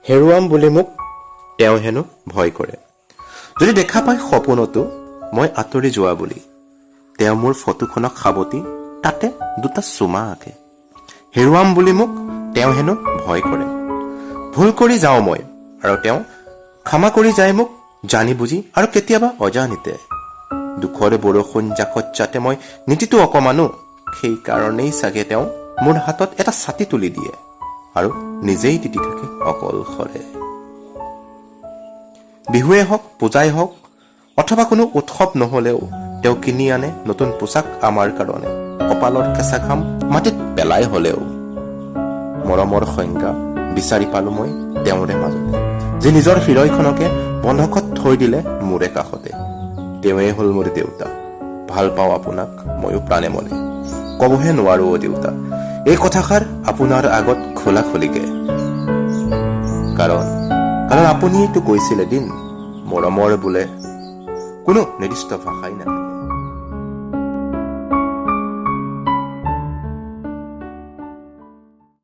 হেৰুৱাম বুলি মোক তেওঁ হেনো ভয় কৰে। যদি দেখা পায় সপোনতো মই আঁতৰি যোৱা বুলি, তেওঁ মোৰ ফটোখনক সাৱটি তাতে দুটা চুমা আঁকে। হেৰুৱাম বুলি মোক তেওঁ হেনো ভয় কৰে। ভুল কৰি যাওঁ মই আৰু তেওঁ ক্ষমা কৰি যায় মোক জানি বুজি আৰু কেতিয়াবা অজানিতে। দুখৰ বৰষুণ জাকত যাতে মই নীতিটো অকমানো, সেইকাৰণেই চাগে তেওঁ মোৰ হাতত এটা ছাতি তুলি দিয়ে আৰু নিজেই তিতি থাকে অকলশৰে। বিহুৱে হওক, পূজাই হওক অথবা কোনো উৎসৱ নহলেও তেওঁ কিনি আনে নতুন পোচাক আমাৰ কাৰণে, কপালৰ কেঁচা ঘাম মাটিত পেলাই হলেও। মৰমৰ সংজ্ঞা বিচাৰি পালো মই তেওঁৰে মাজতে, যে নিজৰ হৃদয়খনকে বন্ধকত থৈ দিলে মোৰে কাষতে। তেওঁৱে হল মোৰ দেউতা, ভাল পাওঁ আপোনাক ময়ো প্ৰাণে মনে, কবহে নোৱাৰো অ দেউতা এই কথাষাৰ আপোনাৰ আগত খোলা খুলিকে। কাৰণ আপুনিতো কৈছিল এদিন, মৰমৰ বোলে কোনো নিৰ্দিষ্ট ভাষাই নাই।